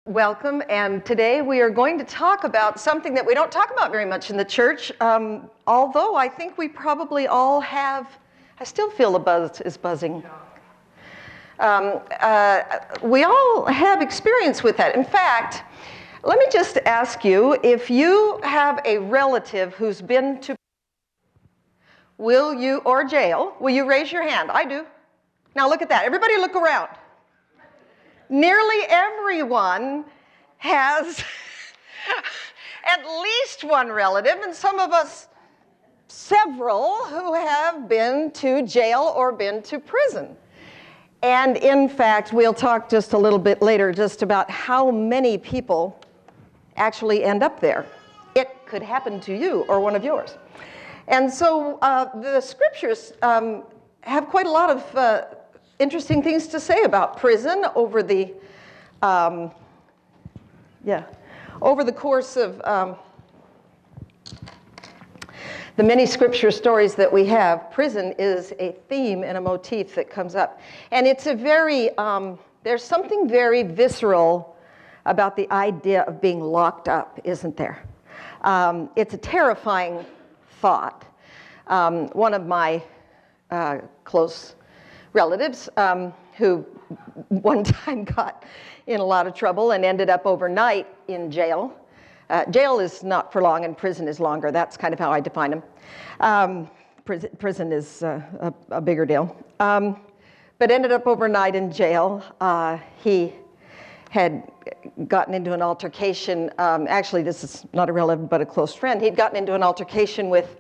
Welcome, and today we are going to talk about something that we don't talk about very much in the church, although I think we probably all have. I still feel the buzz is buzzing. We all have experience with that. In fact, let me just ask you, if you have a relative who's been to or jail, will you raise your hand? I do. Now look at that. Everybody look around. Nearly everyone has at least one relative, and some of us several, who have been to jail or been to prison. And in fact, we'll talk just a little bit later just about how many people actually end up there. It could happen to you or one of yours. And so the scriptures have quite a lot of interesting things to say about prison over the course of the many scripture stories that we have. Prison is a theme and a motif that comes up, and it's a very there's something very visceral about the idea of being locked up, isn't there? It's a terrifying thought. One of my close relatives who one time got in a lot of trouble and ended up overnight in jail. Jail is not for long and prison is longer. That's kind of how I define them. Prison is a bigger deal. But ended up overnight in jail. He had gotten into an altercation. Actually, this is not a relative, but a close friend. He'd gotten into an altercation with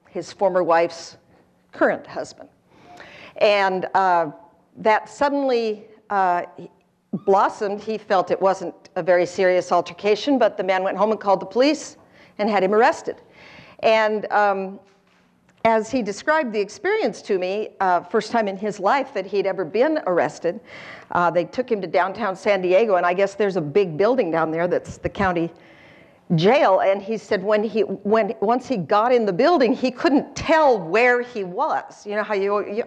his former wife's current husband. And that suddenly blossomed. He felt it wasn't a very serious altercation, but the man went home and called the police and had him arrested. And as he described the experience to me, first time in his life that he'd ever been arrested, they took him to downtown San Diego, and I guess there's a big building down there that's the county jail, and he said once he got in the building, he couldn't tell where he was. You know how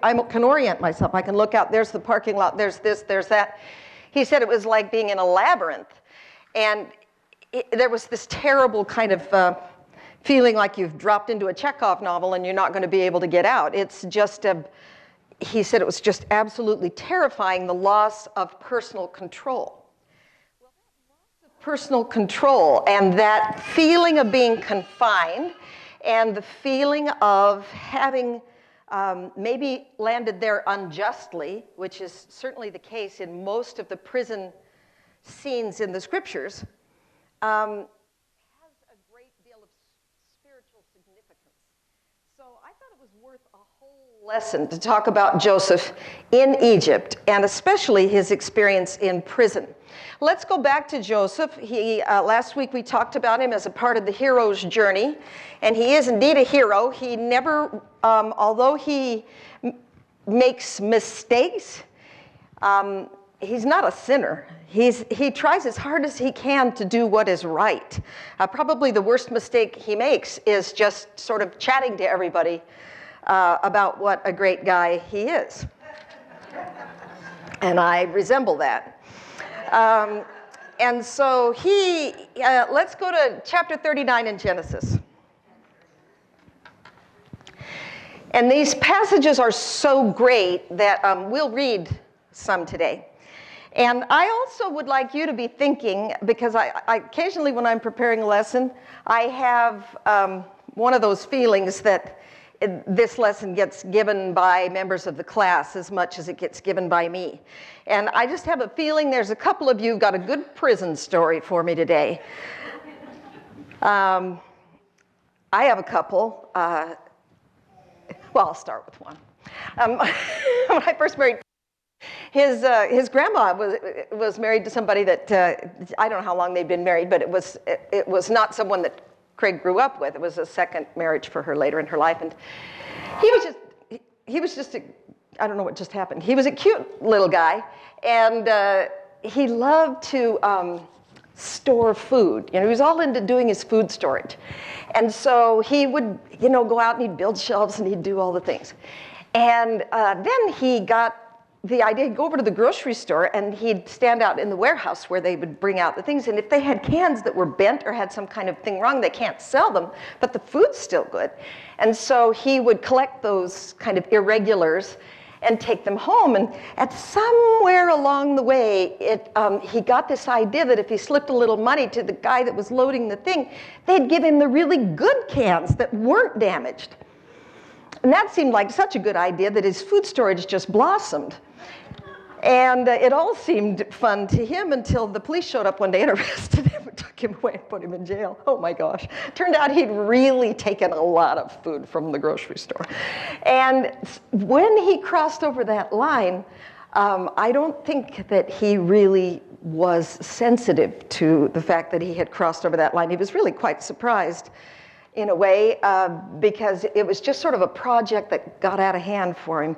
I can orient myself. I can look out, there's the parking lot, there's this, there's that. He said it was like being in a labyrinth, and there was this terrible kind of feeling like you've dropped into a Chekhov novel and you're not going to be able to get out. It's just he said it was just absolutely terrifying, the loss of personal control. Personal control and that feeling of being confined and the feeling of having maybe landed there unjustly, which is certainly the case in most of the prison scenes in the scriptures, has a great deal of spiritual significance. So I thought it was worth a whole lesson to talk about Joseph in Egypt and especially his experience in prison. Let's go back to Joseph. Last week we talked about him as a part of the hero's journey, and he is indeed a hero. He never, although he makes mistakes, he's not a sinner. He tries as hard as he can to do what is right. Probably the worst mistake he makes is just sort of chatting to everybody about what a great guy he is. And I resemble that. And so let's go to chapter 39 in Genesis. And these passages are so great that we'll read some today. And I also would like you to be thinking, because I occasionally when I'm preparing a lesson, I have one of those feelings that this lesson gets given by members of the class as much as it gets given by me. And I just have a feeling there's a couple of you who've got a good prison story for me today. I have a couple. Well, I'll start with one. When I first married, his grandma was married to somebody that, I don't know how long they'd been married, but it was not someone that Craig grew up with. It was a second marriage for her later in her life, and he was just I don't know what just happened. He was a cute little guy, and he loved to store food. You know, he was all into doing his food storage, and so he would, go out and he'd build shelves and he'd do all the things, and then he got the idea, he'd go over to the grocery store and he'd stand out in the warehouse where they would bring out the things. And if they had cans that were bent or had some kind of thing wrong, they can't sell them, but the food's still good. And so he would collect those kind of irregulars and take them home. And at somewhere along the way, he got this idea that if he slipped a little money to the guy that was loading the thing, they'd give him the really good cans that weren't damaged. And that seemed like such a good idea that his food storage just blossomed. And it all seemed fun to him until the police showed up one day and arrested him and took him away and put him in jail. Oh my gosh. Turned out he'd really taken a lot of food from the grocery store. And when he crossed over that line, I don't think that he really was sensitive to the fact that he had crossed over that line. He was really quite surprised in a way, because it was just sort of a project that got out of hand for him.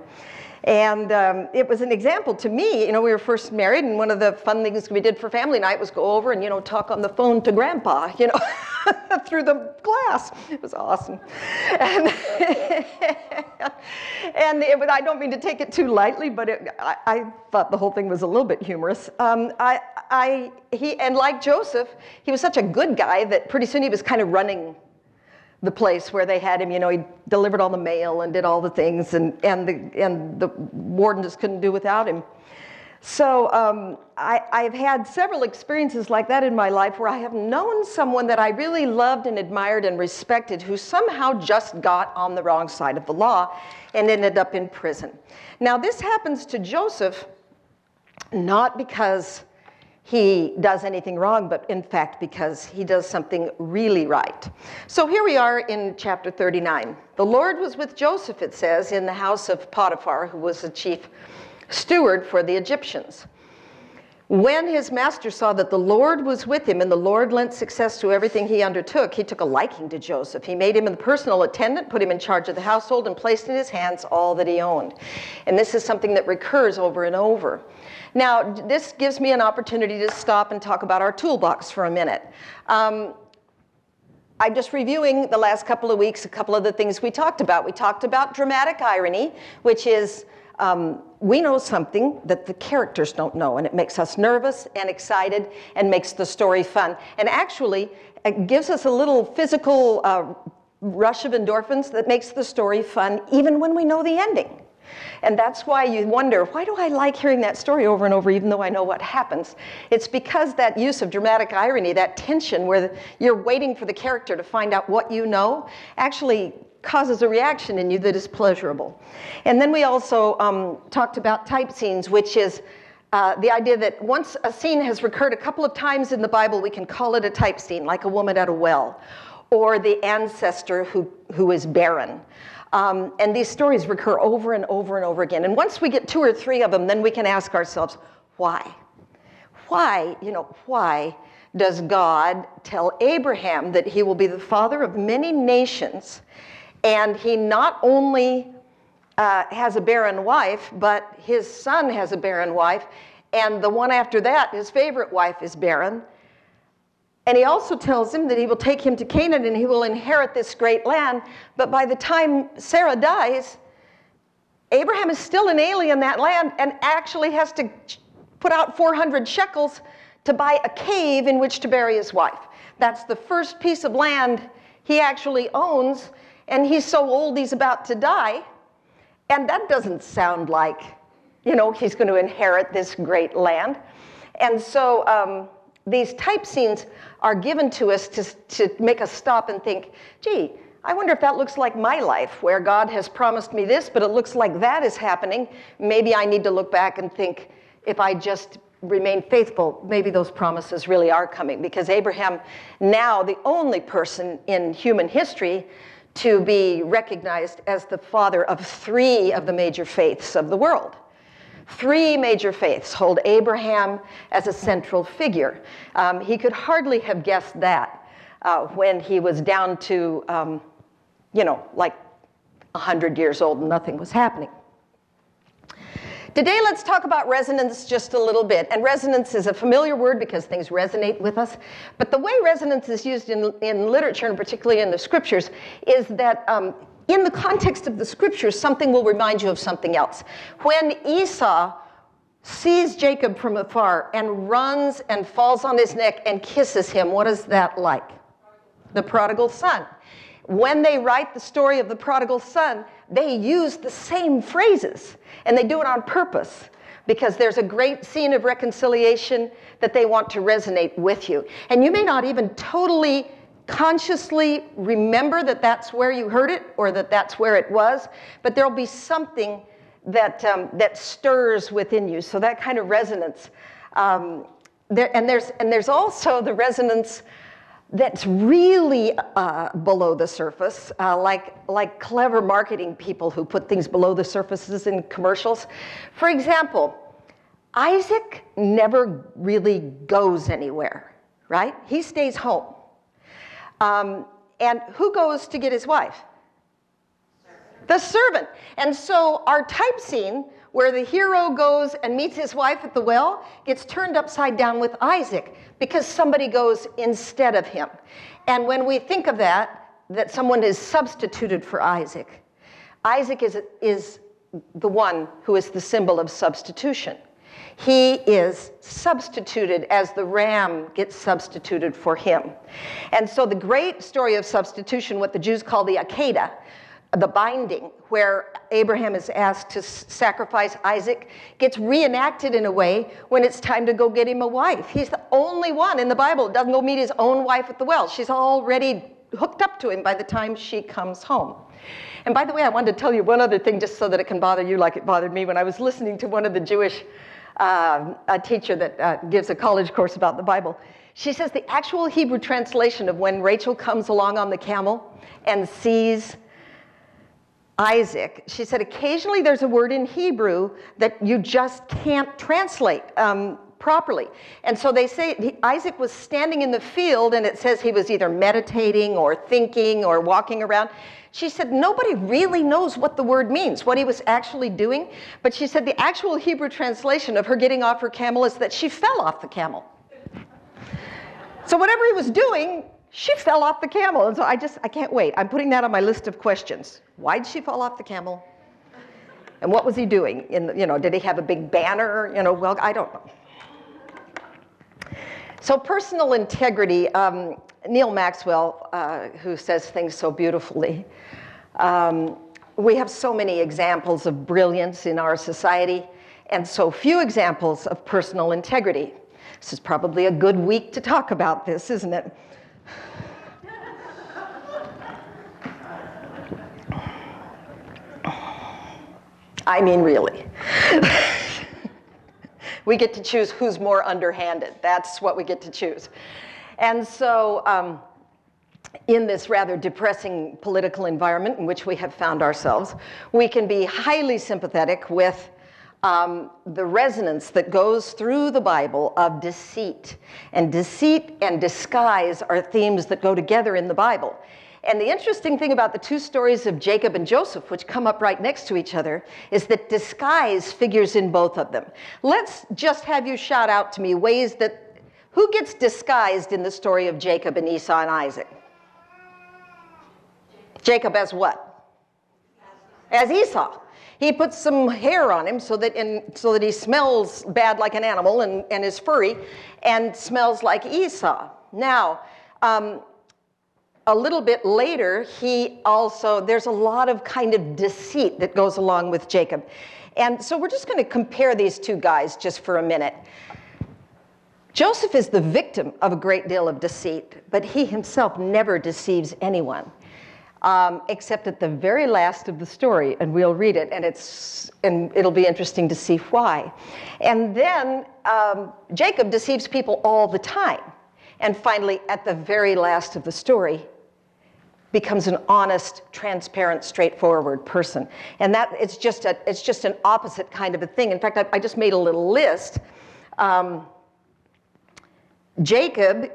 And it was an example to me. We were first married, and one of the fun things we did for family night was go over and, talk on the phone to Grandpa, through the glass. It was awesome. And, I don't mean to take it too lightly, but I thought the whole thing was a little bit humorous. And like Joseph, he was such a good guy that pretty soon he was kind of running the place where they had him. He delivered all the mail and did all the things, and the warden just couldn't do without him. So I've had several experiences like that in my life where I have known someone that I really loved and admired and respected who somehow just got on the wrong side of the law and ended up in prison. Now, this happens to Joseph not because he does anything wrong, but in fact because he does something really right. So here we are in chapter 39. The Lord was with Joseph, it says, in the house of Potiphar, who was the chief steward for the Egyptians. When his master saw that the Lord was with him and the Lord lent success to everything he undertook, he took a liking to Joseph. He made him a personal attendant, put him in charge of the household, and placed in his hands all that he owned. And this is something that recurs over and over. Now, this gives me an opportunity to stop and talk about our toolbox for a minute. I'm just reviewing the last couple of weeks, a couple of the things we talked about. We talked about dramatic irony, which is we know something that the characters don't know, and it makes us nervous and excited and makes the story fun. And actually, it gives us a little physical rush of endorphins that makes the story fun even when we know the ending. And that's why you wonder, why do I like hearing that story over and over even though I know what happens? It's because that use of dramatic irony, that tension where you're waiting for the character to find out what you know, actually causes a reaction in you that is pleasurable. And then we also talked about type scenes, which is the idea that once a scene has recurred a couple of times in the Bible, we can call it a type scene, like a woman at a well, or the ancestor who is barren. And these stories recur over and over and over again. And once we get 2 or 3 of them, then we can ask ourselves, why? Why does God tell Abraham that he will be the father of many nations, and he not only has a barren wife, but his son has a barren wife, and the one after that, his favorite wife, is barren? And he also tells him that he will take him to Canaan and he will inherit this great land. But by the time Sarah dies, Abraham is still an alien in that land and actually has to put out 400 shekels to buy a cave in which to bury his wife. That's the first piece of land he actually owns, and he's so old he's about to die. And that doesn't sound like, he's going to inherit this great land. And so these type scenes are given to us to make us stop and think, gee, I wonder if that looks like my life, where God has promised me this, but it looks like that is happening. Maybe I need to look back and think, if I just remain faithful, maybe those promises really are coming. Because Abraham, now the only person in human history to be recognized as the father of 3 of the major faiths of the world. 3 major faiths hold Abraham as a central figure. He could hardly have guessed that when he was down to, like 100 years old and nothing was happening. Today, let's talk about resonance just a little bit. And resonance is a familiar word because things resonate with us. But the way resonance is used in literature, and particularly in the scriptures, is that in the context of the scriptures, something will remind you of something else. When Esau sees Jacob from afar and runs and falls on his neck and kisses him, what is that like? The prodigal son. When they write the story of the prodigal son, they use the same phrases, and they do it on purpose because there's a great scene of reconciliation that they want to resonate with you. And you may not even totally consciously remember that that's where you heard it or that that's where it was, but there'll be something that stirs within you. So that kind of resonance. There's also the resonance that's really below the surface, like clever marketing people who put things below the surfaces in commercials. For example, Isaac never really goes anywhere, right? He stays home. And who goes to get his wife? The servant. And so our type scene, where the hero goes and meets his wife at the well, gets turned upside down with Isaac because somebody goes instead of him. And when we think of that someone is substituted for Isaac, Isaac is the one who is the symbol of substitution. He is substituted as the ram gets substituted for him. And so the great story of substitution, what the Jews call the Akedah, the binding, where Abraham is asked to sacrifice Isaac, gets reenacted in a way when it's time to go get him a wife. He's the only one in the Bible that doesn't go meet his own wife at the well. She's already hooked up to him by the time she comes home. And by the way, I wanted to tell you one other thing just so that it can bother you like it bothered me. When I was listening to one of the Jewish a teacher that gives a college course about the Bible, she says the actual Hebrew translation of when Rachel comes along on the camel and sees Isaac, she said occasionally there's a word in Hebrew that you just can't translate properly. And so they say Isaac was standing in the field, and it says he was either meditating or thinking or walking around. She said nobody really knows what the word means, what he was actually doing. But she said the actual Hebrew translation of her getting off her camel is that she fell off the camel. So whatever he was doing, she fell off the camel. And so I can't wait. I'm putting that on my list of questions. Why did she fall off the camel? And what was he doing? Did he have a big banner? Well, I don't know. So personal integrity, Neil Maxwell, who says things so beautifully, we have so many examples of brilliance in our society and so few examples of personal integrity. This is probably a good week to talk about this, isn't it? I mean, really. We get to choose who's more underhanded. That's what we get to choose. And so in this rather depressing political environment in which we have found ourselves, we can be highly sympathetic with the resonance that goes through the Bible of deceit. And deceit and disguise are themes that go together in the Bible. And the interesting thing about the two stories of Jacob and Joseph, which come up right next to each other, is that disguise figures in both of them. Let's just have you shout out to me ways that, who gets disguised in the story of Jacob and Esau and Isaac? Jacob as what? As Esau. He puts some hair on him so that he smells bad like an animal and is furry and smells like Esau. Now, a little bit later, there's a lot of kind of deceit that goes along with Jacob. And so we're just going to compare these two guys just for a minute. Joseph is the victim of a great deal of deceit, but he himself never deceives anyone, except at the very last of the story, and we'll read it, and it'll be interesting to see why. And then Jacob deceives people all the time. And finally, at the very last of the story, becomes an honest, transparent, straightforward person. And that it's just an opposite kind of a thing. In fact, I just made a little list. Jacob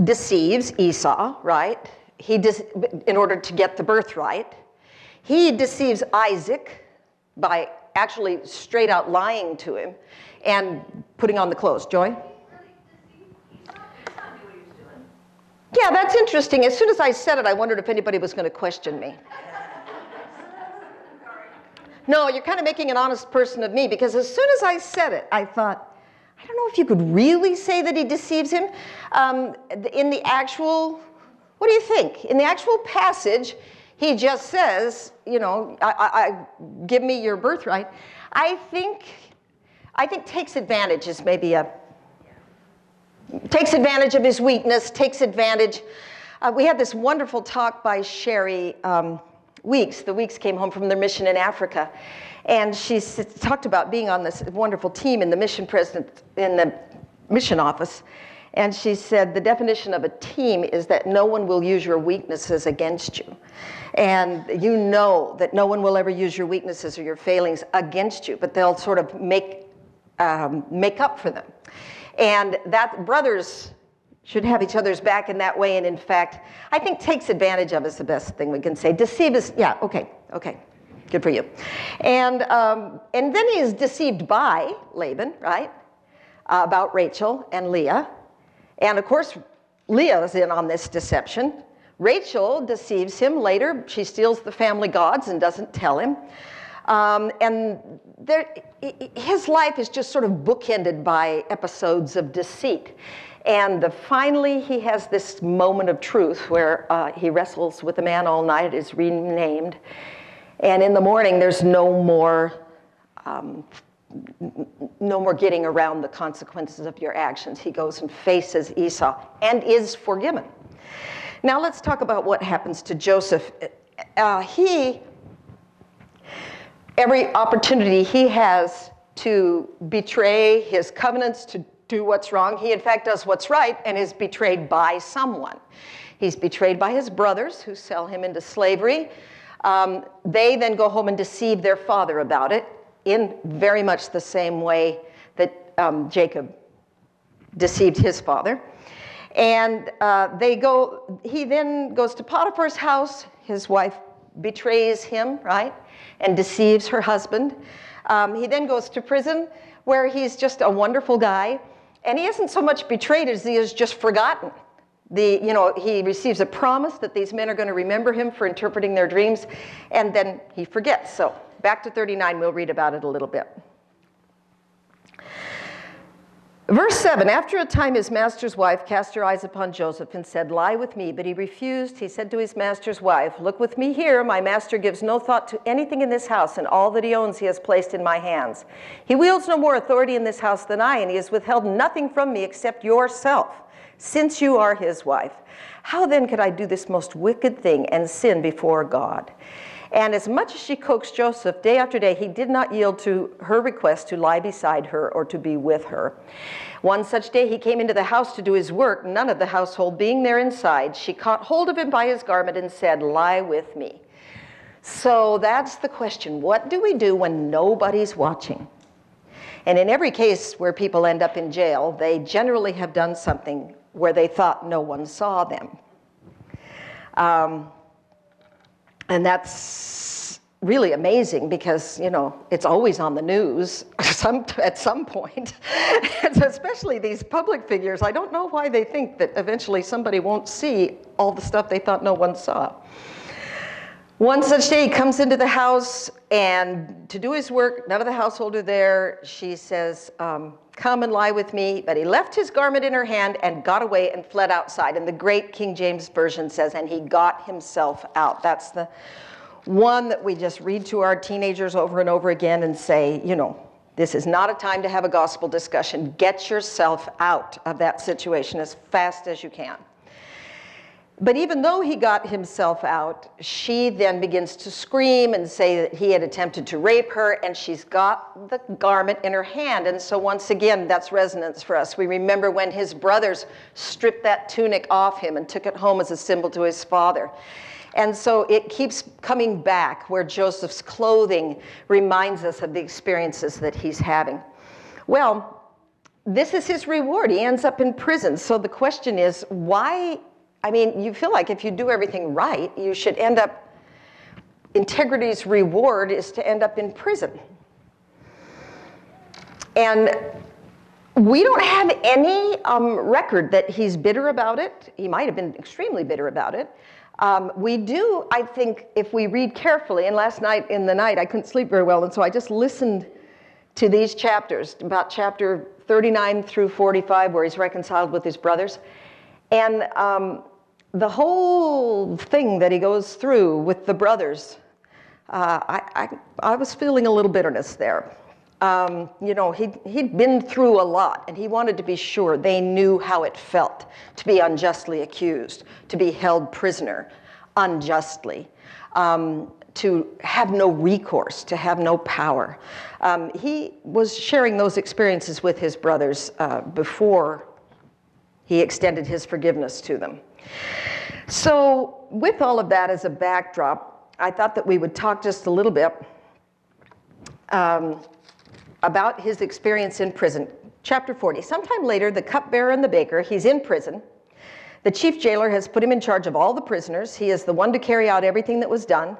deceives Esau, right? In order to get the birthright. He deceives Isaac by actually straight out lying to him and putting on the clothes. Joy? Yeah, that's interesting. As soon as I said it, I wondered if anybody was going to question me. No, you're kind of making an honest person of me, because as soon as I said it, I thought, I don't know if you could really say that he deceives him. In the actual, what do you think? In the actual passage, he just says, you know, give me your birthright. I think takes advantage is maybe takes advantage of his weakness, takes advantage. We had this wonderful talk by Sherry Weeks. The Weeks came home from their mission in Africa, and she talked about being on this wonderful team in the mission office. And she said the definition of a team is that no one will use your weaknesses against you. And you know that no one will ever use your weaknesses or your failings against you, but they'll sort of make up for them. And that brothers should have each other's back in that way. And in fact, I think takes advantage of is the best thing we can say. Deceive is, yeah, okay, good for you. And then he is deceived by Laban, right, about Rachel and Leah. And of course, Leah is in on this deception. Rachel deceives him later. She steals the family gods and doesn't tell him. His life is just sort of bookended by episodes of deceit. And finally, he has this moment of truth where he wrestles with a man all night, is renamed. And in the morning, there's no more getting around the consequences of your actions. He goes and faces Esau and is forgiven. Now let's talk about what happens to Joseph. Every opportunity he has to betray his covenants, to do what's wrong, he in fact does what's right and is betrayed by someone. He's betrayed by his brothers who sell him into slavery. They then go home and deceive their father about it in very much the same way that Jacob deceived his father. And he then goes to Potiphar's house. His wife betrays him, right, and deceives her husband. He then goes to prison where he's just a wonderful guy. And he isn't so much betrayed as he is just forgotten. He receives a promise that these men are going to remember him for interpreting their dreams, and then he forgets. So back to 39, we'll read about it a little bit. Verse 7, after a time his master's wife cast her eyes upon Joseph and said, lie with me. But he refused. He said to his master's wife, look with me here. My master gives no thought to anything in this house, and all that he owns he has placed in my hands. He wields no more authority in this house than I, and he has withheld nothing from me except yourself, since you are his wife. How then could I do this most wicked thing and sin before God? And as much as she coaxed Joseph day after day, he did not yield to her request to lie beside her or to be with her. One such day he came into the house to do his work, none of the household being there inside. She caught hold of him by his garment and said, lie with me. So that's the question. What do we do when nobody's watching? And in every case where people end up in jail, they generally have done something where they thought no one saw them. And that's really amazing because, it's always on the news at some point. And especially these public figures, I don't know why they think that eventually somebody won't see all the stuff they thought no one saw. One such day he comes into the house and to do his work, none of the household are there. She says, come and lie with me. But he left his garment in her hand and got away and fled outside. And the great King James Version says, and he got himself out. That's the one that we just read to our teenagers over and over again and say, this is not a time to have a gospel discussion. Get yourself out of that situation as fast as you can. But even though he got himself out, she then begins to scream and say that he had attempted to rape her, and she's got the garment in her hand. And so once again, that's resonance for us. We remember when his brothers stripped that tunic off him and took it home as a symbol to his father. And so it keeps coming back where Joseph's clothing reminds us of the experiences that he's having. Well, this is his reward. He ends up in prison. So the question is, why? You feel like if you do everything right, you should end up, integrity's reward is to end up in prison. And We don't have any record that he's bitter about it. He might have been extremely bitter about it. We do, I think, if we read carefully, and last night in the night I couldn't sleep very well, and so I just listened to these chapters, about chapter 39 through 45, where he's reconciled with his brothers. And the whole thing that he goes through with the brothers, I was feeling a little bitterness there. You know, he'd been through a lot, and he wanted to be sure they knew how it felt to be unjustly accused, to be held prisoner unjustly, to have no recourse, to have no power. He was sharing those experiences with his brothers before he extended his forgiveness to them. So with all of that as a backdrop, I thought that we would talk just a little bit about his experience in prison. Chapter 40, sometime later, the cupbearer and the baker, he's in prison. The chief jailer has put him in charge of all the prisoners. He is the one to carry out everything that was done.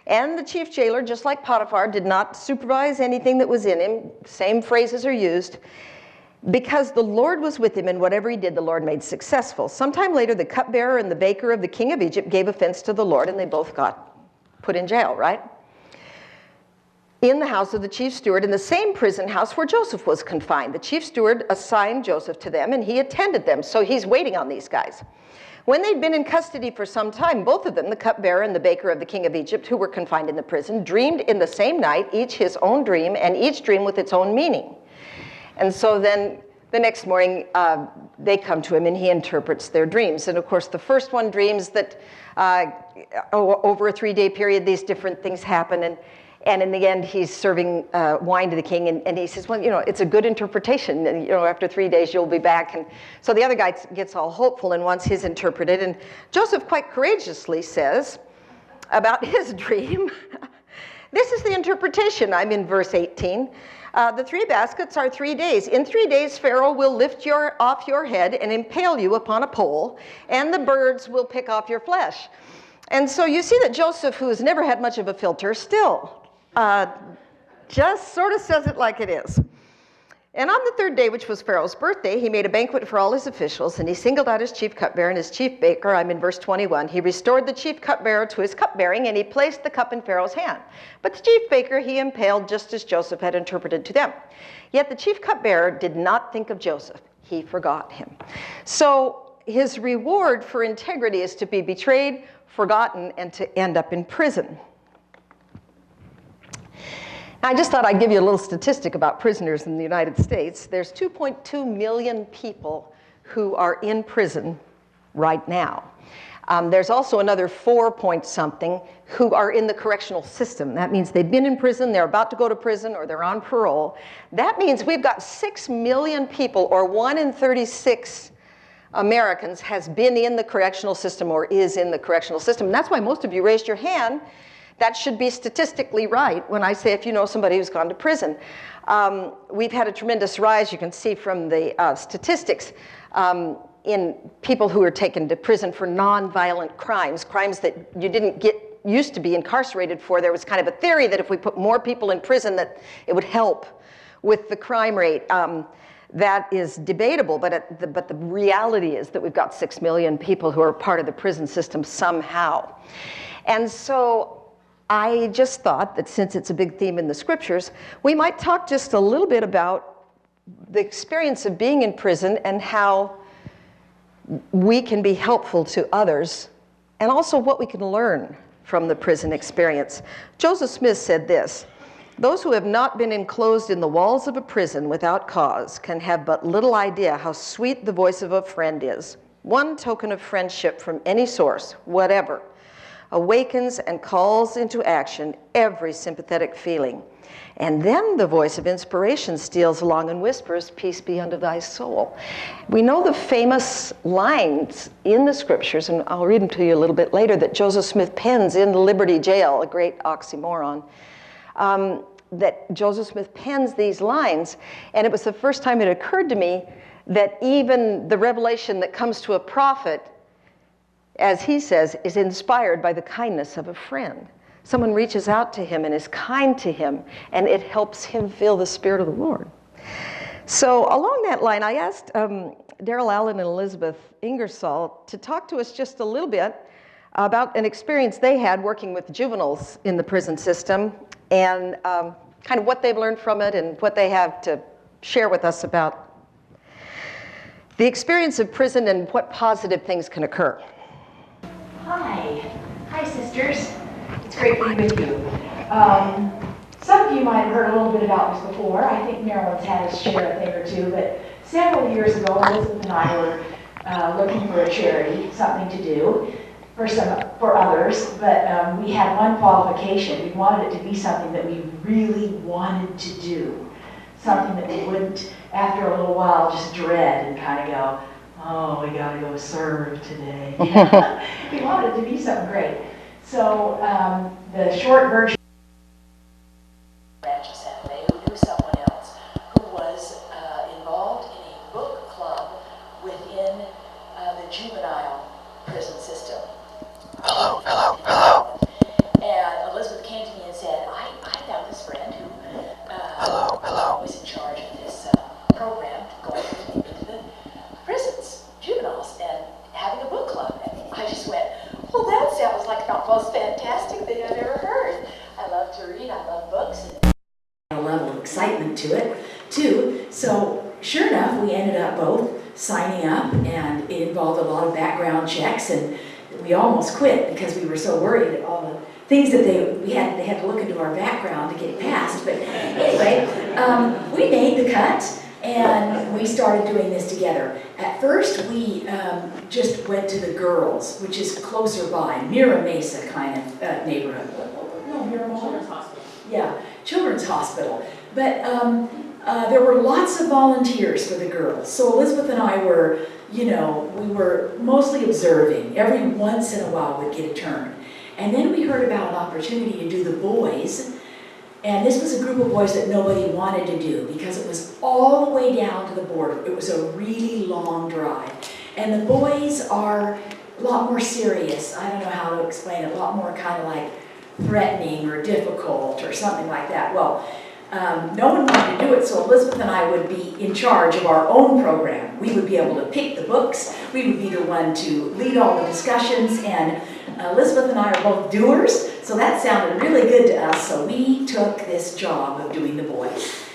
And the chief jailer, just like Potiphar, did not supervise anything that was in him. Same phrases are used. Because the Lord was with him, and whatever he did, the Lord made successful. Sometime later, the cupbearer and the baker of the king of Egypt gave offense to the Lord, and they both got put in jail, right? In the house of the chief steward, in the same prison house where Joseph was confined. The chief steward assigned Joseph to them, and he attended them. So he's waiting on these guys. When they'd been in custody for some time, both of them, the cupbearer and the baker of the king of Egypt, who were confined in the prison, dreamed in the same night, each his own dream, and each dream with its own meaning. And so then the next morning, they come to him, and he interprets their dreams. And of course, the first one dreams that over a 3-day period, these different things happen. And in the end, he's serving wine to the king, and he says, well, you know, it's a good interpretation. And, you know, after 3 days, you'll be back. And so the other guy gets all hopeful and wants his interpreted. And Joseph quite courageously says about his dream, this is the interpretation. I'm in verse 18. The 3 baskets are 3 days. In 3 days, Pharaoh will lift off your head and impale you upon a pole, and the birds will pick off your flesh. And so you see that Joseph, who has never had much of a filter, still just sort of says it like it is. And on the 3rd day, which was Pharaoh's birthday, he made a banquet for all his officials, and he singled out his chief cupbearer and his chief baker. I'm in verse 21. He restored the chief cupbearer to his cupbearing, and he placed the cup in Pharaoh's hand. But the chief baker he impaled just as Joseph had interpreted to them. Yet the chief cupbearer did not think of Joseph. He forgot him. So his reward for integrity is to be betrayed, forgotten, and to end up in prison. I just thought I'd give you a little statistic about prisoners in the United States. There's 2.2 million people who are in prison right now. There's also another 4 point something who are in the correctional system. That means they've been in prison, they're about to go to prison, or they're on parole. That means we've got 6 million people, or 1 in 36 Americans has been in the correctional system or is in the correctional system. And that's why most of you raised your hand. That should be statistically right when I say if you know somebody who's gone to prison. We've had a tremendous rise, you can see from the statistics, in people who are taken to prison for nonviolent crimes, crimes that you didn't used to be incarcerated for. There was kind of a theory that if we put more people in prison that it would help with the crime rate. That is debatable, but the reality is that we've got 6 million people who are part of the prison system somehow. And so I just thought that since it's a big theme in the scriptures, we might talk just a little bit about the experience of being in prison and how we can be helpful to others, and also what we can learn from the prison experience. Joseph Smith said this: "Those who have not been enclosed in the walls of a prison without cause can have but little idea how sweet the voice of a friend is. One token of friendship from any source, whatever, awakens and calls into action every sympathetic feeling. And then the voice of inspiration steals along and whispers, 'Peace be unto thy soul.'" We know the famous lines in the scriptures, and I'll read them to you a little bit later, that Joseph Smith pens in Liberty Jail, a great oxymoron. That Joseph Smith pens these lines, and it was the first time it occurred to me that even the revelation that comes to a prophet, as he says, is inspired by the kindness of a friend. Someone reaches out to him and is kind to him, and it helps him feel the Spirit of the Lord. So along that line, I asked Daryl Allen and Elizabeth Ingersoll to talk to us just a little bit about an experience they had working with juveniles in the prison system, and kind of what they've learned from it and what they have to share with us about the experience of prison and what positive things can occur. Hi. Hi, sisters. It's great being with you. Some of you might have heard a little bit about this before. I think Marilyn's had us share a thing or two, but several years ago, Elizabeth and I were looking for a charity, something to do for others, but we had one qualification. We wanted it to be something that we really wanted to do, something that we wouldn't, after a little while, just dread and kind of go, oh, we gotta go serve today. We wanted it to be something great. So the short version Saturday, who knew someone else who was involved in a book club within the juvenile prison system. Hello, hello, hello. And Elizabeth came to me and said, I found this friend who was in charge of this program going into the prisons, juveniles, and having a book club. And I just went, well, that sounds like the most fantastic thing I've ever heard. I love to read, I love books. And a level of excitement to it, too. So, sure enough, we ended up both signing up, and it involved a lot of background checks, and we almost quit because we were so worried that all the things that they had to look into our background to get it passed. But anyway, we made the cut, and we started doing this together. At first, we just went to the girls, which is closer by, Mira Mesa kind of neighborhood. No, Miramar? Children's Hospital. Yeah, Children's Hospital. But there were lots of volunteers for the girls. So Elizabeth and I were, we were mostly observing. Every once in a while we'd get a turn. And then we heard about an opportunity to do the boys. And this was a group of boys that nobody wanted to do because it was all the way down to the border. It was a really long drive. And the boys are a lot more serious. I don't know how to explain it. A lot more kind of like threatening or difficult or something like that. Well, no one wanted to do it, so Elizabeth and I would be in charge of our own program. We would be able to pick the books. We would be the one to lead all the discussions, and Elizabeth and I are both doers, so that sounded really good to us, so we took this job of doing the boys.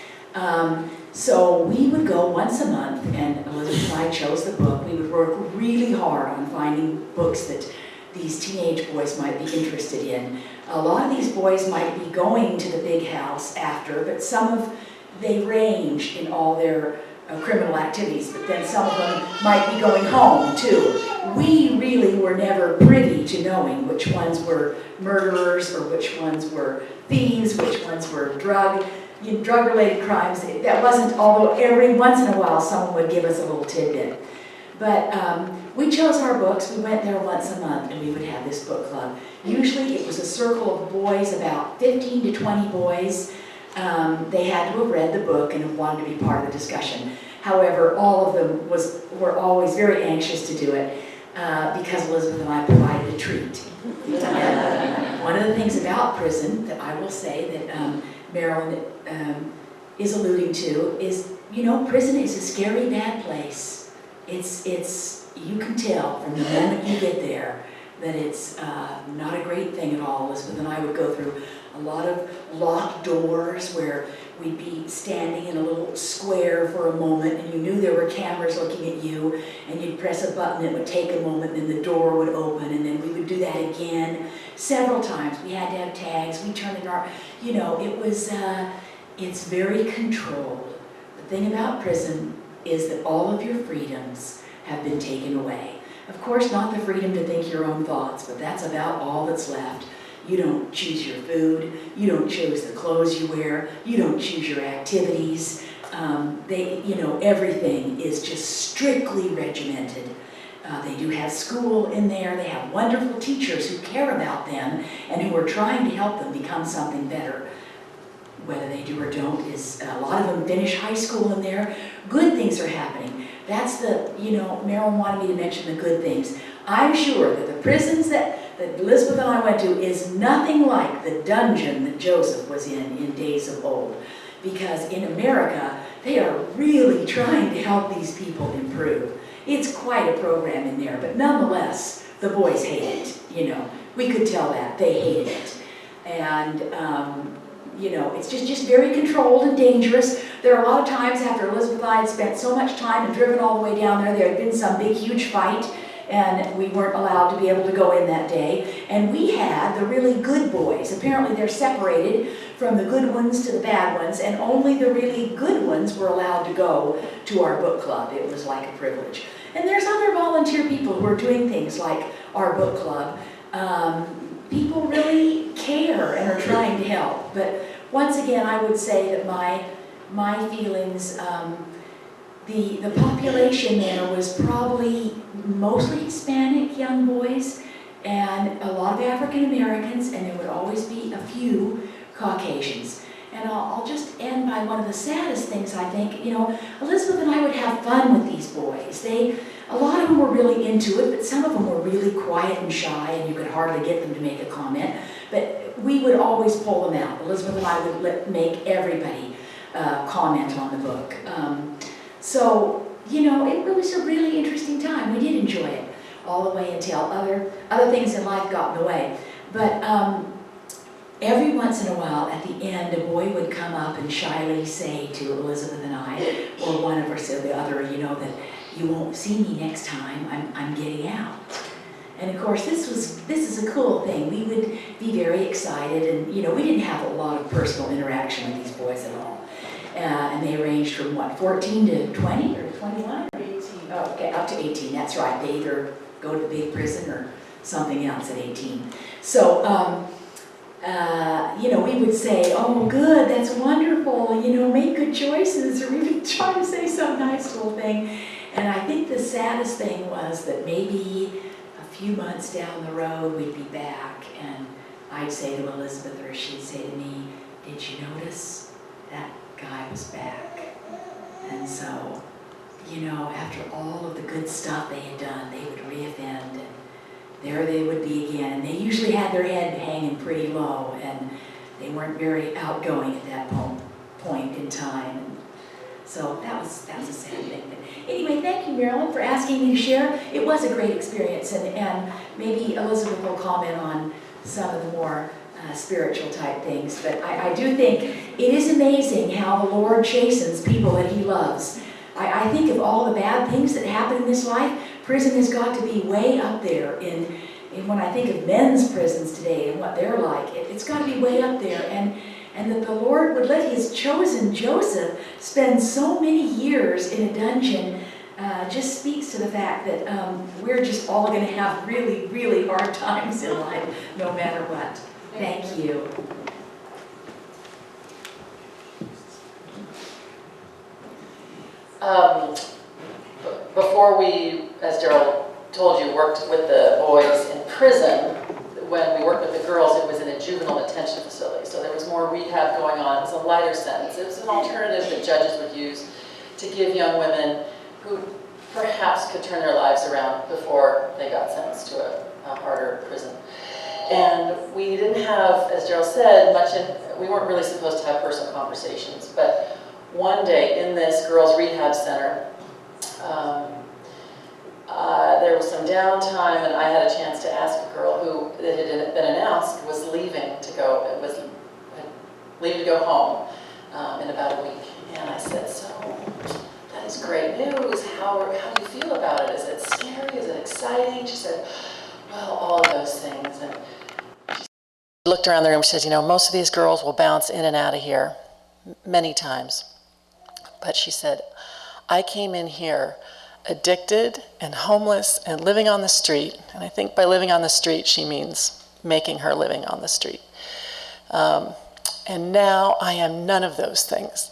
So we would go once a month, and Elizabeth and I chose the book. We would work really hard on finding books that these teenage boys might be interested in. A lot of these boys might be going to the big house after, but they ranged in all their criminal activities, but then some of them might be going home too. We really were never privy to knowing which ones were murderers or which ones were thieves, which ones were drug-related crimes. That wasn't, although every once in a while someone would give us a little tidbit. But we chose our books. We went there once a month, and we would have this book club. Usually it was a circle of boys, about 15 to 20 boys. They had to have read the book and have wanted to be part of the discussion. However, all of them were always very anxious to do it because Elizabeth and I provided a treat. One of the things about prison that I will say that Marilyn is alluding to is, prison is a scary, bad place. You can tell from the moment you get there that it's not a great thing at all. Elizabeth and I would go through a lot of locked doors where we'd be standing in a little square for a moment, and you knew there were cameras looking at you, and you'd press a button, it would take a moment, and then the door would open, and then we would do that again several times. We had to have tags, we turned in our, it's very controlled. The thing about prison is that all of your freedoms have been taken away. Of course, not the freedom to think your own thoughts, but that's about all that's left. You don't choose your food, you don't choose the clothes you wear, you don't choose your activities. Everything is just strictly regimented. They do have school in there, they have wonderful teachers who care about them and who are trying to help them become something better. Whether they do or don't is, a lot of them finish high school in there. Good things are happening. That's Marilyn wanted me to mention the good things. I'm sure that the prisons that Elizabeth and I went to is nothing like the dungeon that Joseph was in days of old. because in America, they are really trying to help these people improve. It's quite a program in there, but nonetheless, the boys hate it, you know. We could tell that, they hated it. And, you know, it's just very controlled and dangerous. There are a lot of times after Elizabeth and I had spent so much time and driven all the way down there, there had been some big, huge fight, and we weren't allowed to be able to go in that day. And we had the really good boys. Apparently they're separated from the good ones to the bad ones, and only the really good ones were allowed to go to our book club. It was like a privilege. And there's other volunteer people who are doing things like our book club. People really care and are trying to help. But once again, I would say that my feelings, the population there was probably mostly Hispanic young boys and a lot of African Americans, and there would always be a few Caucasians. And I'll just end by one of the saddest things, I think. You know, Elizabeth and I would have fun with these boys. A lot of them were really into it, but some of them were really quiet and shy, and you could hardly get them to make a comment. But we would always pull them out. Elizabeth and I would make everybody comment on the book. So, you know, it was a really interesting time. We did enjoy it all the way until other things in life got in the way. But every once in a while, at the end, a boy would come up and shyly say to Elizabeth and I, or one of us or the other, you know, that you won't see me next time, I'm getting out. And of course, this is a cool thing. We would be very excited, and you know, we didn't have a lot of personal interaction with these boys at all. And they ranged from what, 14 to 20 or 21? 18. Oh, okay, up to 18, that's right. They either go to the big prison or something else at 18. So, you know, we would say, oh, good, that's wonderful, you know, make good choices, or we would try to say some nice little thing. And I think the saddest thing was that maybe a few months down the road, we'd be back, and I'd say to Elizabeth, or she'd say to me, did you notice that guy was back? And so, you know, after all of the good stuff they had done, they would reoffend, and there they would be again. And they usually had their head hanging pretty low, and they weren't very outgoing at that point in time. And so that was a sad thing. But anyway, thank you, Marilyn, for asking me to share. It was a great experience, and maybe Elizabeth will comment on some of the more spiritual type things. But I do think it is amazing how the Lord chastens people that He loves. I think of all the bad things that happen in this life, prison has got to be way up there in when I think of men's prisons today and what they're like. It's got to be way up there, and that the Lord would let His chosen Joseph spend so many years in a dungeon just speaks to the fact that we're just all going to have really, really hard times in life, no matter what. Thank you. Before we, as Daryl told you, worked with the boys in prison, when we worked with the girls, it was in a juvenile detention facility. So there was more rehab going on. It was a lighter sentence. It was an alternative that judges would use to give young women who perhaps could turn their lives around before they got sentenced to a harder prison. And we didn't have, as Daryl said, we weren't really supposed to have personal conversations. But one day in this girls' rehab center, there was some downtime, and I had a chance to ask a girl who, it had been announced, was leaving to go home in about a week. And I said, so, that is great news. How do you feel about it? Is it scary? Is it exciting? She said, well, all of those things. And she looked around the room. She said, you know, most of these girls will bounce in and out of here many times. But she said, I came in here addicted and homeless and living on the street. And I think by living on the street, she means making her living on the street. And now I am none of those things.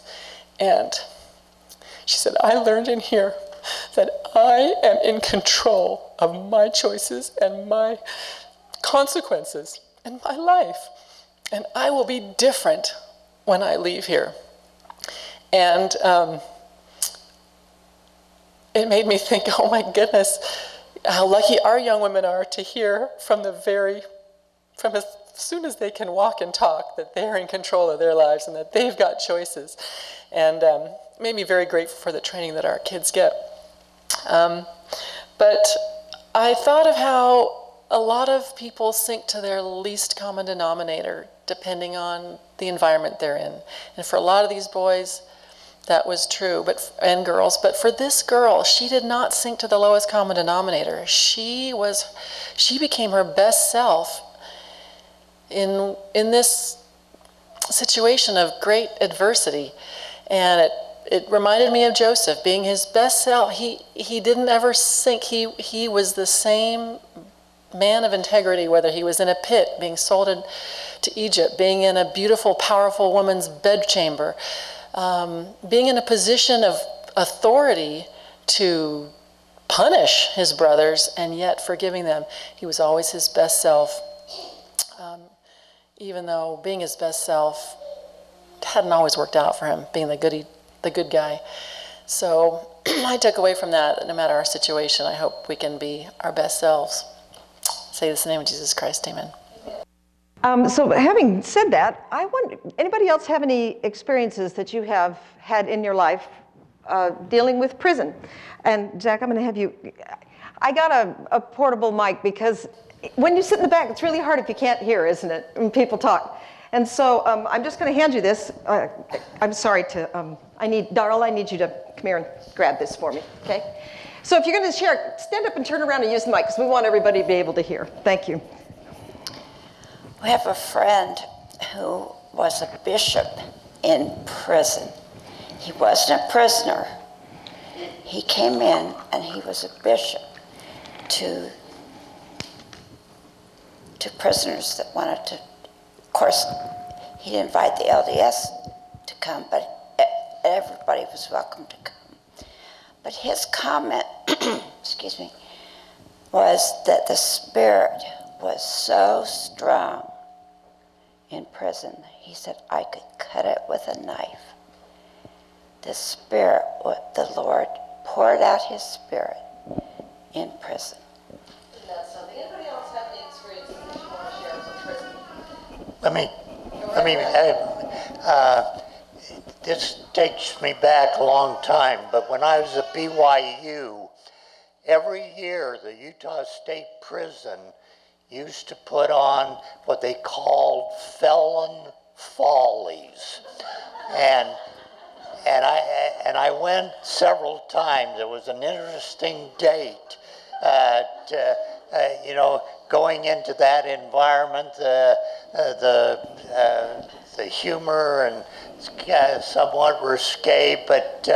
And she said, I learned in here that I am in control of my choices and my consequences in my life. And I will be different when I leave here. And it made me think, oh my goodness, how lucky our young women are to hear from soon as they can walk and talk, that they're in control of their lives and that they've got choices. And made me very grateful for the training that our kids get. But I thought of how a lot of people sink to their least common denominator depending on the environment they're in. And for a lot of these boys, that was true, and girls. But for this girl, she did not sink to the lowest common denominator. She became her best self in this situation of great adversity. And it reminded me of Joseph being his best self. He didn't ever sink. He was the same man of integrity, whether he was in a pit, being sold to Egypt, being in a beautiful, powerful woman's bedchamber, being in a position of authority to punish his brothers and yet forgiving them. He was always his best self, even though being his best self hadn't always worked out for him, being the good guy. So I took away from that, no matter our situation, I hope we can be our best selves. Say this in the name of Jesus Christ, amen. So having said that, I wonder, anybody else have any experiences that you have had in your life dealing with prison? And Zach, I'm going to have you, I got a portable mic because when you sit in the back, it's really hard if you can't hear, isn't it, when people talk. And so I'm just going to hand you this. I'm sorry to, Darryl, I need you to come here and grab this for me, okay? So if you're going to share, stand up and turn around and use the mic because we want everybody to be able to hear. Thank you. We have a friend who was a bishop in prison. He wasn't a prisoner. He came in and he was a bishop to prisoners that wanted to. Of course, he didn't invite the LDS to come, but everybody was welcome to come. But his comment, excuse me, was that the Spirit was so strong in prison. He said, I could cut it with a knife. The Spirit, the Lord poured out His Spirit in prison. Isn't that something? Anybody else have any experiences that you want to share from prison? This takes me back a long time, but when I was at BYU, every year the Utah State Prison used to put on what they called felon follies. And I went several times. It was an interesting date. Going into that environment, the humor and somewhat risque, but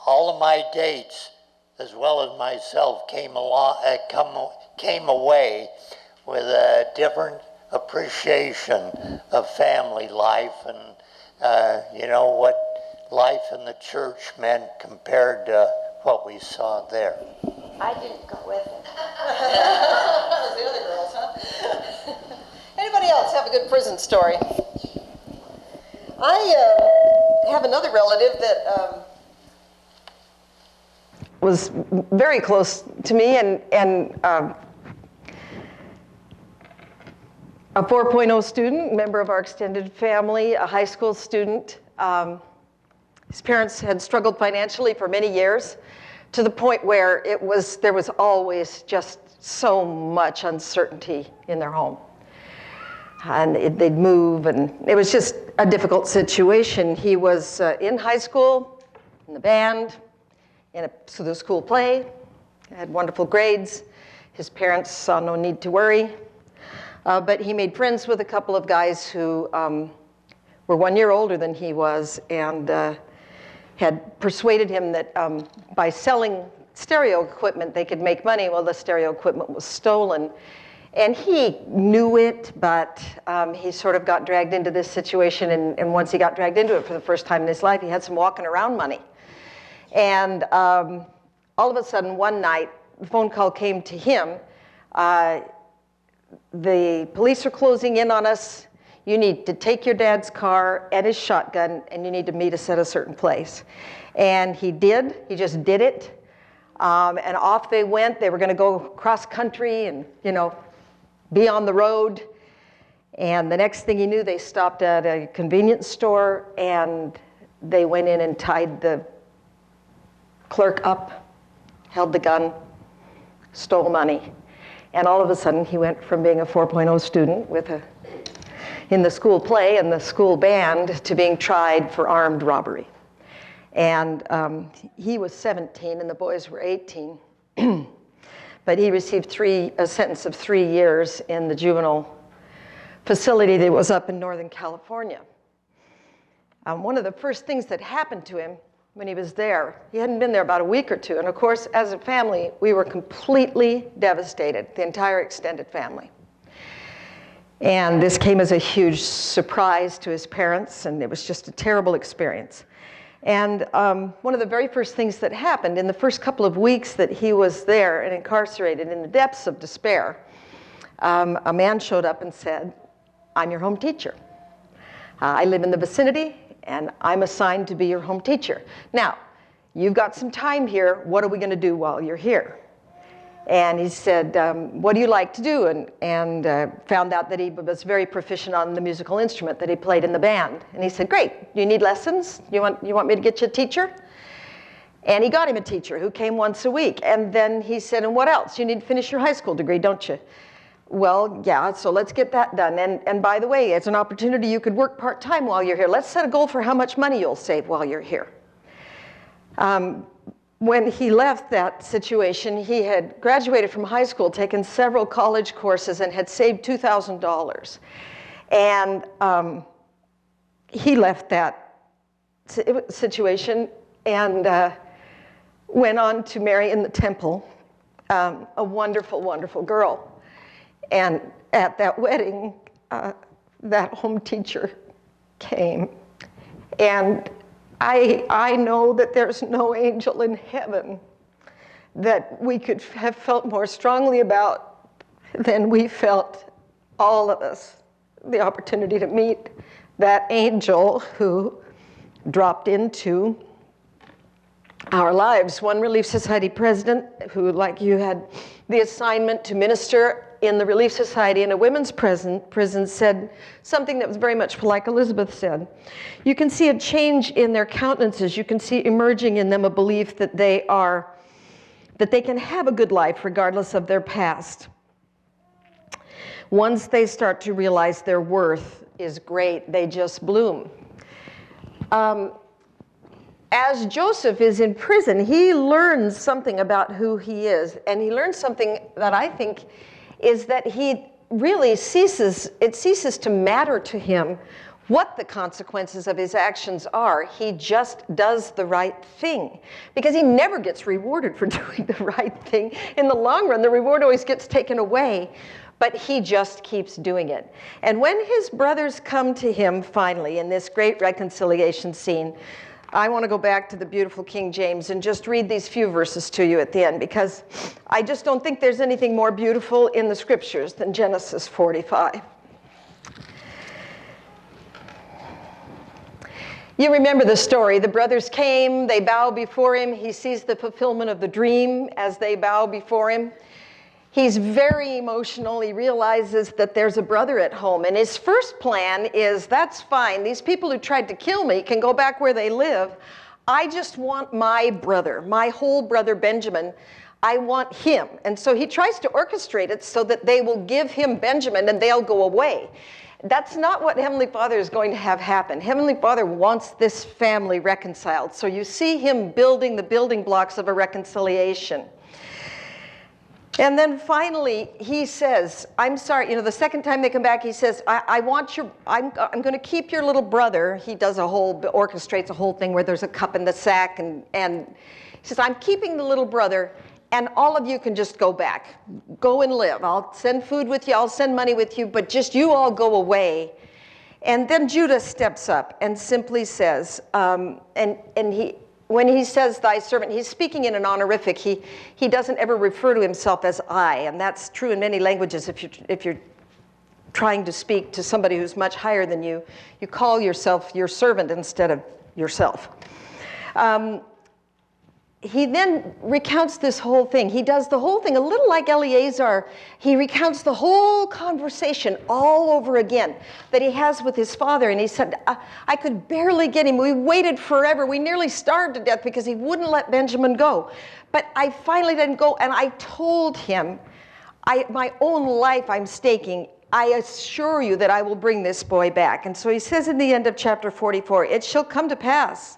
all of my dates, as well as myself, came away with a different appreciation of family life and what life in the church meant compared to what we saw there. I didn't go with him. The other girls, huh? Anybody else have a good prison story? I have another relative that was very close to me and a 4.0 student, member of our extended family, a high school student. His parents had struggled financially for many years to the point where there was always just so much uncertainty in their home. And they'd move, and it was just a difficult situation. He was in high school, in the band, in the school play, had wonderful grades. His parents saw no need to worry. But he made friends with a couple of guys who were 1 year older than he was and had persuaded him that by selling stereo equipment, they could make money. Well, the stereo equipment was stolen. And he knew it, but he sort of got dragged into this situation. And once he got dragged into it for the first time in his life, he had some walking around money. And all of a sudden, one night, the phone call came to him. The police are closing in on us. You need to take your dad's car and his shotgun, and you need to meet us at a certain place. And he did. He just did it. And off they went. They were going to go cross country and, be on the road. And the next thing he knew, they stopped at a convenience store and they went in and tied the clerk up, held the gun, stole money. And all of a sudden, he went from being a 4.0 student in the school play and the school band to being tried for armed robbery. And he was 17 and the boys were 18. But he received a sentence of 3 years in the juvenile facility that was up in Northern California. One of the first things that happened to him when he was there, he hadn't been there about a week or two, and of course, as a family, we were completely devastated, the entire extended family. And this came as a huge surprise to his parents, and it was just a terrible experience. And one of the very first things that happened in the first couple of weeks that he was there and incarcerated in the depths of despair, a man showed up and said, "I'm your home teacher. I live in the vicinity, and I'm assigned to be your home teacher. Now, you've got some time here. What are we going to do while you're here?" And he said, "What do you like to do?" And found out that he was very proficient on the musical instrument that he played in the band. And he said, "Great, you need lessons? You want me to get you a teacher?" And he got him a teacher who came once a week. And then he said, "And what else? You need to finish your high school degree, don't you?" "Well, yeah, so let's get that done. And by the way, it's an opportunity you could work part-time while you're here. Let's set a goal for how much money you'll save while you're here." When he left that situation, he had graduated from high school, taken several college courses, and had saved $2,000. And he left that situation and went on to marry in the temple a wonderful, wonderful girl. And at that wedding, that home teacher came. And I know that there's no angel in heaven that we could have felt more strongly about than we felt, all of us, the opportunity to meet that angel who dropped into our lives. One Relief Society president who, like you, had the assignment to minister in the Relief Society in a women's prison said something that was very much like Elizabeth said. You can see a change in their countenances. You can see emerging in them a belief that they can have a good life regardless of their past. Once they start to realize their worth is great, they just bloom. As Joseph is in prison, he learns something about who he is, and he learns something that I think is that he really ceases to matter to him what the consequences of his actions are. He just does the right thing because he never gets rewarded for doing the right thing. In the long run, the reward always gets taken away, but he just keeps doing it. And when his brothers come to him finally in this great reconciliation scene, I want to go back to the beautiful King James and just read these few verses to you at the end, because I just don't think there's anything more beautiful in the scriptures than Genesis 45. You remember the story. The brothers came, they bow before him. He sees the fulfillment of the dream as they bow before him. He's very emotional. He realizes that there's a brother at home. And his first plan is, that's fine. These people who tried to kill me can go back where they live. I just want my brother, my whole brother Benjamin. I want him. And so he tries to orchestrate it so that they will give him Benjamin and they'll go away. That's not what Heavenly Father is going to have happen. Heavenly Father wants this family reconciled. So you see him building the building blocks of a reconciliation. And then finally, he says, I'm sorry, the second time they come back, he says, I'm going to keep your little brother. He does orchestrates a whole thing where there's a cup in the sack, and he says, I'm keeping the little brother, and all of you can just go back. Go and live. I'll send food with you, I'll send money with you, but just you all go away. And then Judah steps up and simply says, when he says thy servant, he's speaking in an honorific. He doesn't ever refer to himself as I, and that's true in many languages. If you're trying to speak to somebody who's much higher than you, you call yourself your servant instead of yourself. he then recounts this whole thing. He does the whole thing, a little like Eleazar. He recounts the whole conversation all over again that he has with his father. And he said, I could barely get him. We waited forever. We nearly starved to death because he wouldn't let Benjamin go. But I finally let him go, and I told him, my own life I'm staking. I assure you that I will bring this boy back. And so he says in the end of chapter 44, it shall come to pass.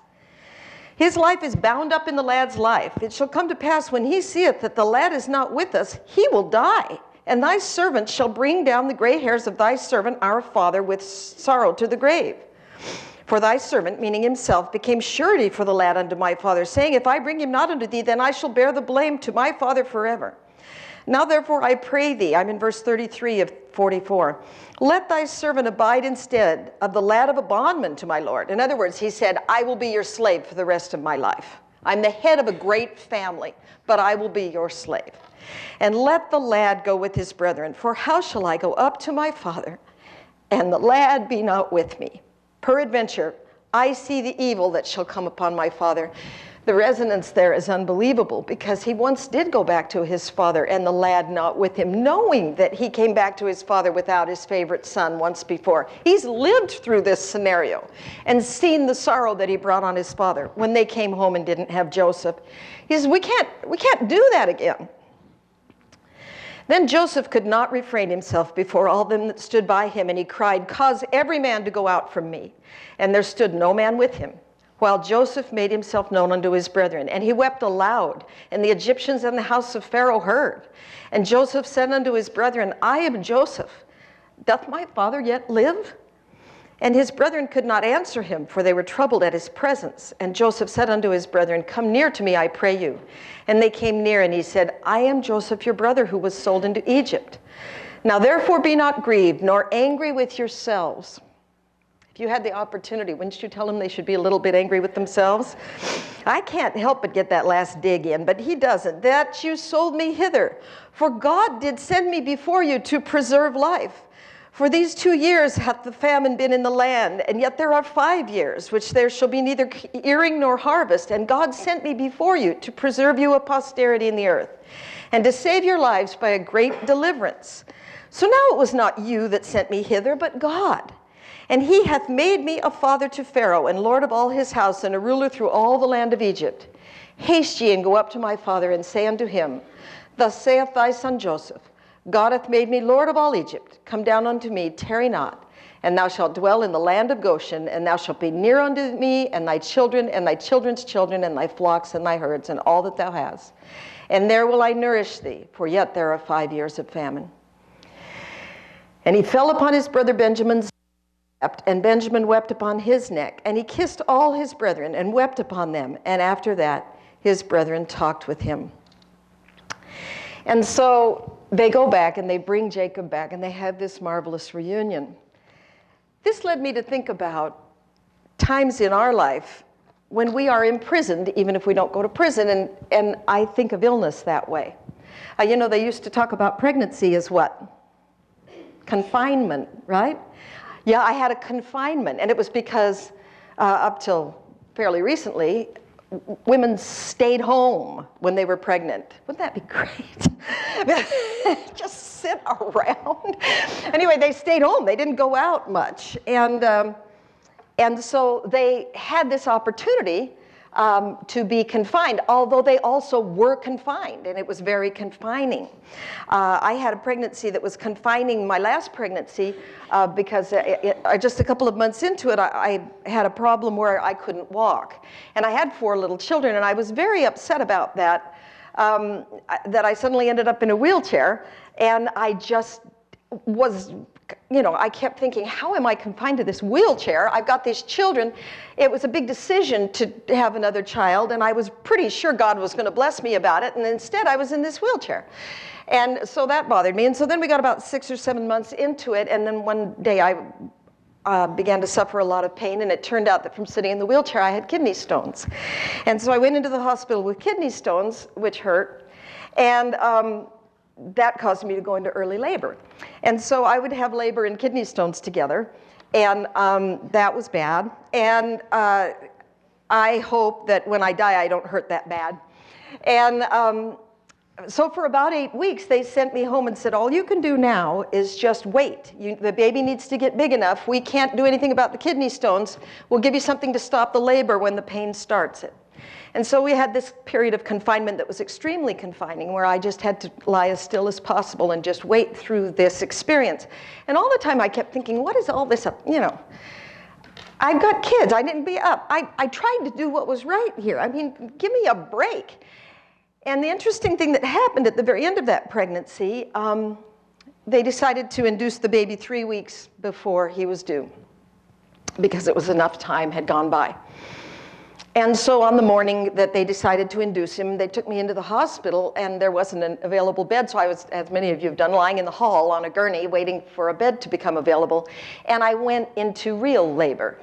His life is bound up in the lad's life. It shall come to pass when he seeth that the lad is not with us, he will die. And thy servant shall bring down the gray hairs of thy servant, our father, with sorrow to the grave. For thy servant, meaning himself, became surety for the lad unto my father, saying, if I bring him not unto thee, then I shall bear the blame to my father forever. Now therefore I pray thee, I'm in verse 33 of 44, let thy servant abide instead of the lad of a bondman to my Lord. In other words, he said, I will be your slave for the rest of my life. I'm the head of a great family, but I will be your slave. And let the lad go with his brethren, for how shall I go up to my father, and the lad be not with me? Peradventure, I see the evil that shall come upon my father. The resonance there is unbelievable, because he once did go back to his father and the lad not with him, knowing that he came back to his father without his favorite son once before. He's lived through this scenario and seen the sorrow that he brought on his father when they came home and didn't have Joseph. He says, we can't do that again. Then Joseph could not refrain himself before all them that stood by him, and he cried, cause every man to go out from me. And there stood no man with him, while Joseph made himself known unto his brethren. And he wept aloud, and the Egyptians and the house of Pharaoh heard. And Joseph said unto his brethren, I am Joseph. Doth my father yet live? And his brethren could not answer him, for they were troubled at his presence. And Joseph said unto his brethren, come near to me, I pray you. And they came near, and he said, I am Joseph your brother, who was sold into Egypt. Now therefore be not grieved, nor angry with yourselves. If you had the opportunity, wouldn't you tell them they should be a little bit angry with themselves? I can't help but get that last dig in, but he doesn't. That you sold me hither. For God did send me before you to preserve life. For these 2 years hath the famine been in the land, and yet there are 5 years, which there shall be neither earing nor harvest. And God sent me before you to preserve you a posterity in the earth, and to save your lives by a great deliverance. So now it was not you that sent me hither, but God. And he hath made me a father to Pharaoh, and lord of all his house, and a ruler through all the land of Egypt. Haste ye, and go up to my father, and say unto him, thus saith thy son Joseph, God hath made me lord of all Egypt. Come down unto me, tarry not, and thou shalt dwell in the land of Goshen, and thou shalt be near unto me, and thy children, and thy children's children, and thy flocks, and thy herds, and all that thou hast. And there will I nourish thee, for yet there are 5 years of famine. And he fell upon his brother Benjamin's, and Benjamin wept upon his neck, and he kissed all his brethren, and wept upon them. And after that, his brethren talked with him. And so they go back, and they bring Jacob back, and they have this marvelous reunion. This led me to think about times in our life when we are imprisoned, even if we don't go to prison, and I think of illness that way. You know, they used to talk about pregnancy as what? Confinement, right? Yeah, I had a confinement, and it was because up till fairly recently, women stayed home when they were pregnant. Wouldn't that be great? Just sit around. Anyway, they stayed home. They didn't go out much. And so they had this opportunity to be confined, although they also were confined, and it was very confining. I had a pregnancy that was confining, my last pregnancy, because just a couple of months into it, I had a problem where I couldn't walk. And I had 4 little children, and I was very upset about that, that I suddenly ended up in a wheelchair, and I just was, you know, I kept thinking, how am I confined to this wheelchair? I've got these children. It was a big decision to have another child, and I was pretty sure God was going to bless me about it, and instead I was in this wheelchair. And so that bothered me. And so then we got about 6 or 7 months into it, and then one day I began to suffer a lot of pain, and it turned out that from sitting in the wheelchair I had kidney stones. And so I went into the hospital with kidney stones, which hurt, and that caused me to go into early labor. And so I would have labor and kidney stones together, and that was bad. And I hope that when I die, I don't hurt that bad. And so for about 8 weeks, they sent me home and said, all you can do now is just wait. The baby needs to get big enough. We can't do anything about the kidney stones. We'll give you something to stop the labor when the pain starts it. And so we had this period of confinement that was extremely confining, where I just had to lie as still as possible and just wait through this experience. And all the time I kept thinking, what is all this, you know? I've got kids, I didn't be up. I tried to do what was right here. I mean, give me a break. And the interesting thing that happened at the very end of that pregnancy, they decided to induce the baby 3 weeks before he was due, because it was enough time had gone by. And so on the morning that they decided to induce him, they took me into the hospital, and there wasn't an available bed, so I was, as many of you have done, lying in the hall on a gurney waiting for a bed to become available, and I went into real labor.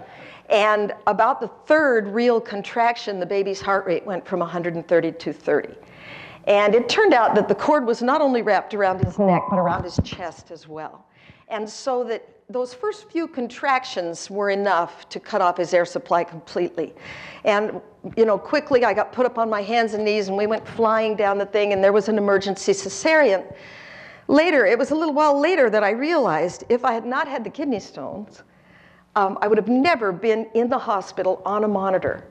And about the third real contraction, the baby's heart rate went from 130 to 30. And it turned out that the cord was not only wrapped around his neck, but around his chest as well. And so that those first few contractions were enough to cut off his air supply completely. And, you know, quickly I got put up on my hands and knees, and we went flying down the thing, and there was an emergency cesarean. Later, it was a little while later that I realized if I had not had the kidney stones, I would have never been in the hospital on a monitor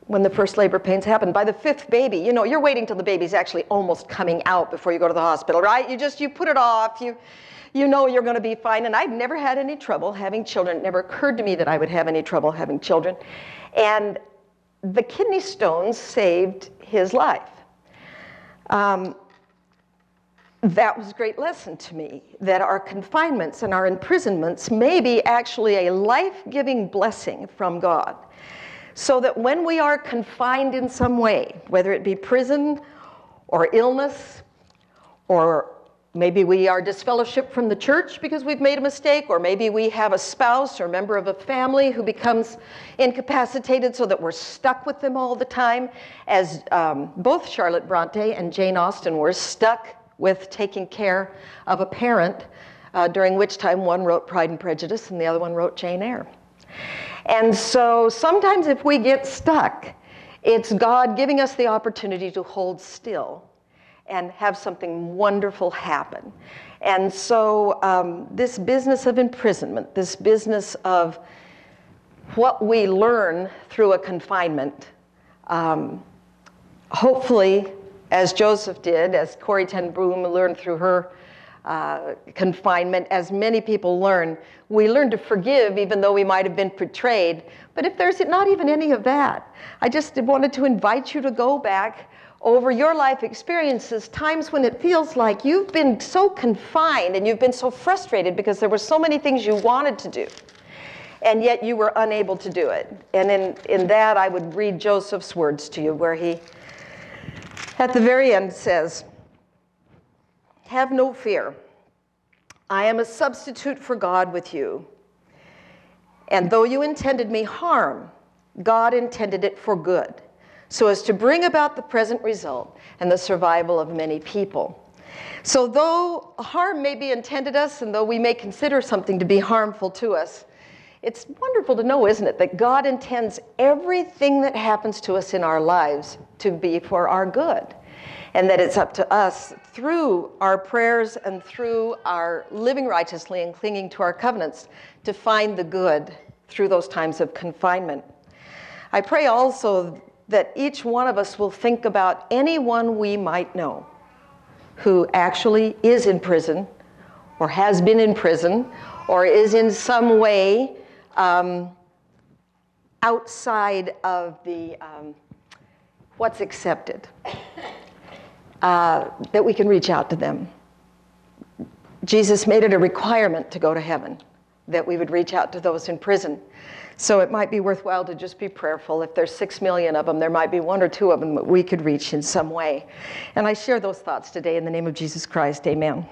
when the first labor pains happened. By the fifth baby, you know, you're waiting till the baby's actually almost coming out before you go to the hospital, right? You put it off, you know you're gonna be fine. And I've never had any trouble having children. It never occurred to me that I would have any trouble having children. And the kidney stones saved his life. That was a great lesson to me, that our confinements and our imprisonments may be actually a life-giving blessing from God. So that when we are confined in some way, whether it be prison or illness, or maybe we are disfellowshipped from the church because we've made a mistake, or maybe we have a spouse or member of a family who becomes incapacitated so that we're stuck with them all the time, as both Charlotte Bronte and Jane Austen were stuck with taking care of a parent, during which time one wrote Pride and Prejudice and the other one wrote Jane Eyre. And so sometimes if we get stuck, it's God giving us the opportunity to hold still and have something wonderful happen. And so this business of imprisonment, this business of what we learn through a confinement, hopefully, as Joseph did, as Corrie ten Boom learned through her confinement, as many people learn, we learn to forgive even though we might have been betrayed. But if there's not even any of that, I just wanted to invite you to go back over your life experiences, times when it feels like you've been so confined and you've been so frustrated because there were so many things you wanted to do, and yet you were unable to do it. And in that, I would read Joseph's words to you, where he, at the very end, says, "Have no fear. I am a substitute for God with you. And though you intended me harm, God intended it for good, so as to bring about the present result and the survival of many people." So though harm may be intended us, and though we may consider something to be harmful to us, it's wonderful to know, isn't it, that God intends everything that happens to us in our lives to be for our good. And that it's up to us, through our prayers and through our living righteously and clinging to our covenants, to find the good through those times of confinement. I pray also that each one of us will think about anyone we might know who actually is in prison, or has been in prison, or is in some way outside of the what's accepted. That we can reach out to them. Jesus made it a requirement to go to heaven, that we would reach out to those in prison. So it might be worthwhile to just be prayerful. If there's 6 million of them, there might be 1 or 2 of them that we could reach in some way. And I share those thoughts today in the name of Jesus Christ. Amen.